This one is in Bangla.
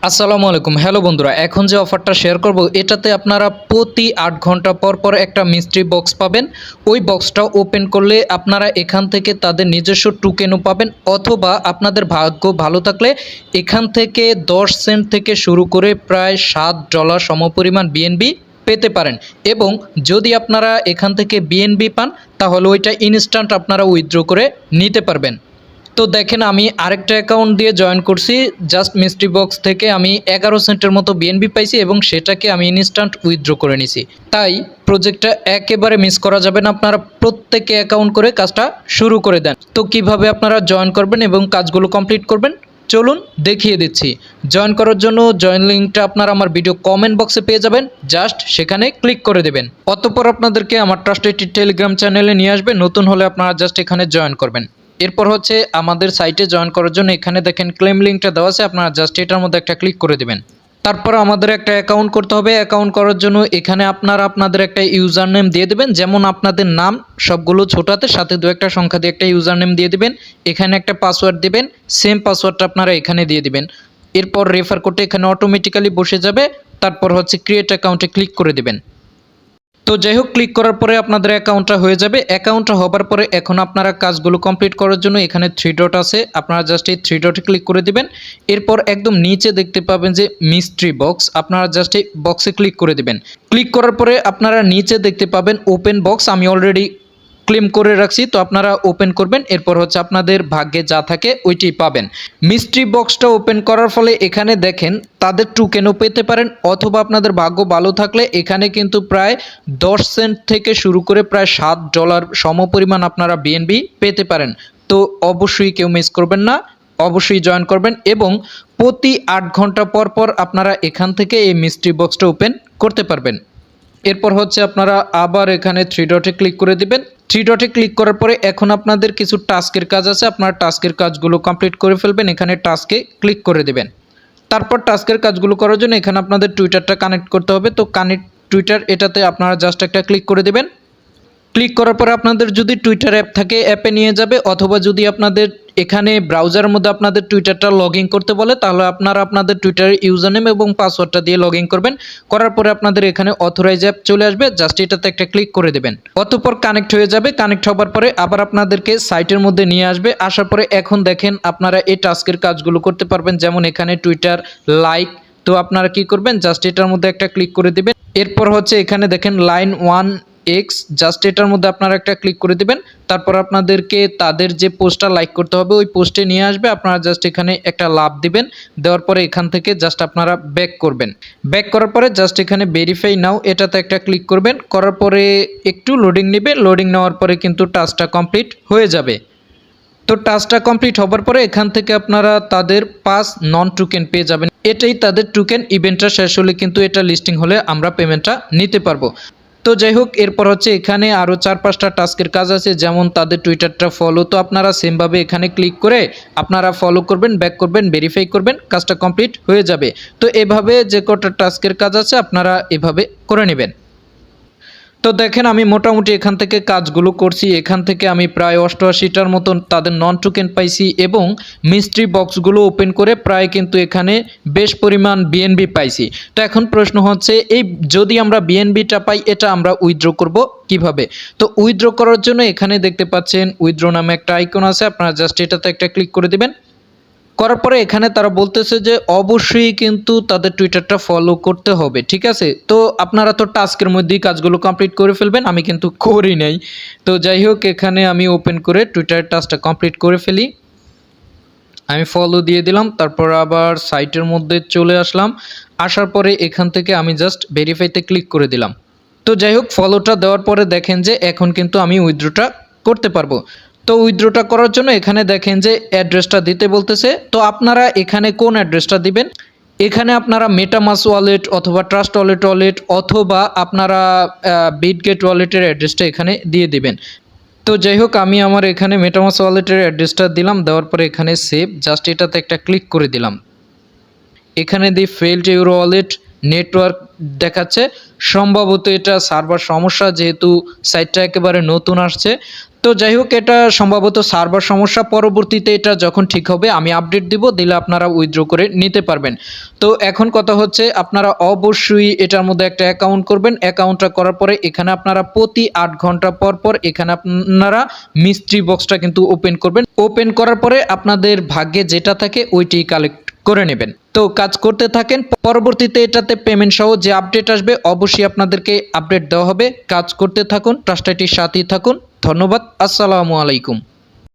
আসসালামু আলাইকুম। হ্যালো বন্ধুরা, এখন যে অফারটা শেয়ার করব এটাতে আপনারা প্রতি ৮ ঘন্টা পর পর একটা মিস্ট্রি বক্স পাবেন। ওই বক্সটা ওপেন করলে আপনারা এখান থেকে তাদের নিজস্ব টোকেনও পাবেন, অথবা আপনাদের ভাগ্য ভালো থাকলে এখান থেকে ১০ সেন্ট থেকে শুরু করে প্রায় $৭ সমপরিমাণ বিএনবি পেতে পারেন। এবং যদি আপনারা এখান থেকে বিএনবি পান তাহলে ওইটা ইনস্ট্যান্ট আপনারা উইথড্র করে নিতে পারবেন। তো দেখেন, আমি আরেকটা অ্যাকাউন্ট দিয়ে জয়েন করছি। জাস্ট মিস্ট্রি বক্স থেকে আমি 11 সেন্টের মতো বিএনবি পাইছি এবং সেটাকে আমি ইনস্ট্যান্ট উইথড্র করে নিছি। তাই প্রজেক্টটা একেবারে মিস করা যাবে না। আপনারা প্রত্যেকে অ্যাকাউন্ট করে কাজটা শুরু করে দেন। তো কিভাবে আপনারা জয়েন করবেন এবং কাজগুলো কমপ্লিট করবেন চলুন দেখিয়ে দিচ্ছি। জয়েন করার জন্য জয়েন লিঙ্কটা আপনারা আমার ভিডিও কমেন্ট বক্সে পেয়ে যাবেন, জাস্ট সেখানে ক্লিক করে দেবেন। অতঃপর আপনাদেরকে আমার ট্রাস্টেড টেলিগ্রাম চ্যানেলে নিয়ে আসবে। নতুন হলে আপনারা জাস্ট এখানে জয়েন করবেন। এরপর হচ্ছে আমাদের সাইটে জয়েন করার জন্য এখানে দেখেন ক্লেম লিঙ্কটা দেওয়া আছে, আপনারা জাস্ট এটার মধ্যে একটা ক্লিক করে দেবেন। তারপর আমাদের একটা অ্যাকাউন্ট করতে হবে। অ্যাকাউন্ট করার জন্য এখানে আপনারা আপনাদের একটা ইউজার নেম দিয়ে দেবেন, যেমন আপনাদের নাম সবগুলো ছোটাতে সাথে দু একটা সংখ্যা দিয়ে একটা ইউজার নেম দিয়ে দেবেন। এখানে একটা পাসওয়ার্ড দেবেন, সেম পাসওয়ার্ডটা আপনারা এখানে দিয়ে দিবেন। এরপর রেফার করতে এখানে অটোমেটিক্যালি বসে যাবে। তারপর হচ্ছে ক্রিয়েট অ্যাকাউন্টে ক্লিক করে দেবেন। তো যাই হোক, ক্লিক করার পরে আপনাদের অ্যাকাউন্টটা হয়ে যাবে। অ্যাকাউন্টটা হবার পরে এখন আপনারা কাজগুলো কমপ্লিট করার জন্য এখানে 3 ডট আছে, আপনারা জাস্ট এই 3 ডটে ক্লিক করে দিবেন। এরপর একদম নিচে দেখতে পাবেন যে মিস্ট্রি বক্স, আপনারা জাস্ট এই বক্সে ক্লিক করে দিবেন। ক্লিক করার পরে আপনারা নিচে দেখতে পাবেন ওপেন বক্স, আমি অলরেডি ক্লেম করে রাখছি, তো আপনারা ওপেন করবেন। এরপর হচ্ছে আপনাদের ভাগ্যে যা থাকে ওইটাই পাবেন। মিস্ট্রি বক্সটা ওপেন করার ফলে এখানে দেখেন তাদের টোকেনও পেতে পারেন, অথবা আপনাদের ভাগ্য ভালো থাকলে এখানে কিন্তু প্রায় 10 সেন্ট থেকে শুরু করে প্রায় $7 সমপরিমাণ আপনারা বিএনবি পেতে পারেন। তো অবশ্যই কেউ মিস করবেন না, অবশ্যই জয়েন করবেন এবং প্রতি ৮ ঘন্টা পর পর আপনারা এখান থেকে এই মিস্ট্রি বক্সটা ওপেন করতে পারবেন। এরপর হচ্ছে আপনারা আবার এখানে 3 ডটে ক্লিক করে দিবেন। 3 ডটে ক্লিক করার পরে এখন আপনাদের কিছু টাস্কের কাজ আছে, আপনারা টাস্কের কাজগুলো কমপ্লিট করে ফেলবেন। এখানে টাস্কে ক্লিক করে দেবেন। তারপর টাস্কের কাজগুলো করার জন্য এখানে আপনাদের টুইটারটা কানেক্ট করতে হবে। তো কানেক্ট টুইটার, এটাতে আপনারা জাস্ট একটা ক্লিক করে দেবেন। ক্লিক করার পরে আপনাদের যদি টুইটার অ্যাপ থাকে অ্যাপে নিয়ে যাবে, অথবা যদি আপনাদের এখানে ব্রাউজারের মধ্যে আপনাদের টুইটারটা লগ ইন করতে বলে তাহলে আপনারা আপনাদের টুইটারের ইউজার নেম এবং পাসওয়ার্ডটা দিয়ে লগ ইন করবেন। করার পরে আপনাদের এখানে অথরাইজ অ্যাপ চলে আসবে, জাস্ট এটাতে একটা ক্লিক করে দেবেন। অতঃপর কানেক্ট হয়ে যাবে। কানেক্ট হবার পরে আবার আপনাদেরকে সাইটের মধ্যে নিয়ে আসবে। আসার পরে এখন দেখেন আপনারা এই টাস্কের কাজগুলো করতে পারবেন, যেমন এখানে টুইটার লাইক। তো আপনারা কি করবেন, জাস্ট এটার মধ্যে একটা ক্লিক করে দিবেন। এরপর হচ্ছে এখানে দেখেন লাইন 1x, জাস্ট এটার মধ্যে আপনারা একটা ক্লিক করে দিবেন। তারপর আপনাদেরকে তাদের যে পোস্টটা লাইক করতে হবে ওই পোস্টে নিয়ে আসবে, আপনারা জাস্ট এখানে একটা লাভ দিবেন। দেওয়ার পরে এখান থেকে জাস্ট আপনারা ব্যাক করবেন। ব্যাক করার পরে জাস্ট এখানে ভেরিফাই নাও এটাতে একটা ক্লিক করবেন। করার পরে একটু লোডিং নেবে, লোডিং নেওয়ার পরে কিন্তু টাস্কটা কমপ্লিট হয়ে যাবে। তো টাস্কটা কমপ্লিট হবার পরে এখান থেকে আপনারা তাদের 5 নন টোকেন পেয়ে যাবেন। এটাই তাদের টোকেন। ইভেন্টটা শেষ হলে কিন্তু এটা লিস্টিং হলে আমরা পেমেন্টটা নিতে পারবো। তো যাই হোক, এরপর হচ্ছে এখানে আরও 4-5টা টাস্কের কাজ আছে, যেমন তাদের টুইটারটা ফলো। তো আপনারা সেমভাবে এখানে ক্লিক করে আপনারা ফলো করবেন, ব্যাক করবেন, ভেরিফাই করবেন, কাজটা কমপ্লিট হয়ে যাবে। তো এভাবে যে কটা টাস্কের কাজ আছে আপনারা এভাবে করে নেবেন। তো দেখেন আমি মোটামুটি এখান থেকে কাজগুলো করছি। এখান থেকে আমি প্রায় 88টার মতন তাদের নন টোকেন পাইছি এবং মিস্ট্রি বক্সগুলো ওপেন করে প্রায় কিন্তু এখানে বেশ পরিমাণ বিএনবি পাইছি। তো এখন প্রশ্ন হচ্ছে, এই যদি আমরা বিএনবিটা পাই এটা আমরা উইথড্র করব কিভাবে? তো উইথড্র করার জন্য এখানে দেখতে পাচ্ছেন উইথড্র নামে একটা আইকন আছে, আপনারা জাস্ট এটাতে একটা ক্লিক করে দিবেন। করার পরে এখানে তারা বলতেছে যে অবশ্যই কিন্তু তাদের টুইটারটা ফলো করতে হবে, ঠিক আছে? তো আপনারা তো টাস্কের মধ্যেই কাজগুলো কমপ্লিট করে ফেলবেন, আমি কিন্তু করি নাই। তো যাই হোক, এখানে আমি ওপেন করে টুইটার টাস্কটা কমপ্লিট করে ফেলি। আমি ফলো দিয়ে দিলাম, তারপর আবার সাইটের মধ্যে চলে আসলাম। আসার পরে এখান থেকে আমি জাস্ট ভেরিফাইতে ক্লিক করে দিলাম। তো যাই হোক, ফলোটা দেওয়ার পরে দেখেন যে এখন কিন্তু আমি উইথড্রটা করতে পারবো। তো উইথড্রটা করার জন্য এখানে দেখেন যে অ্যাড্রেসটা দিতে বলতেছে। তো আপনারা এখানে কোন অ্যাড্রেসটা দিবেন? এখানে আপনারা মেটামাস ওয়ালেট অথবা ট্রাস্ট ওয়ালেট অথবা আপনারা বিটগেট ওয়ালেটের অ্যাড্রেসটা এখানে দিয়ে দিবেন। তো যাই হোক, আমি আমার এখানে মেটামাস ওয়ালেটের অ্যাড্রেসটা দিলাম। দেওয়ার পরে এখানে সেভ, জাস্ট এটাতে একটা ক্লিক করে দিলাম। এখানে দিয়ে ফেলড ইউরো ওয়ালেট নেটওয়ার্ক দেখাচ্ছে, সম্ভবত এটা সার্ভার সমস্যা, যেহেতু সাইটটা একেবারে নতুন আসছে। তো যাই হোক, এটা সম্ভবত সার্ভার সমস্যা। পরবর্তীতে এটা যখন ঠিক হবে আমি আপডেট দিব, দিলে আপনারা উইথড্র করে নিতে পারবেন। তো এখন কথা হচ্ছে, আপনারা অবশ্যই এটার মধ্যে একটা অ্যাকাউন্ট করবেন। অ্যাকাউন্টটা করার পরে এখানে আপনারা প্রতি 8 ঘন্টা পর পর এখানে আপনারা মিস্ট্রি বক্সটা কিন্তু ওপেন করবেন। ওপেন করার পরে আপনাদের ভাগ্যে যেটা থাকে ওইটি কালেক্ট করে নেবেন। তো কাজ করতে থাকেন, পরবর্তীতে এটাতে পেমেন্ট সহ যে আপডেট আসবে অবশ্যই আপনাদেরকে আপডেট দেওয়া হবে। কাজ করতে থাকুন, ট্রাস্ট আইটির সাথেই থাকুন। ধন্যবাদ, আসসালামু আলাইকুম।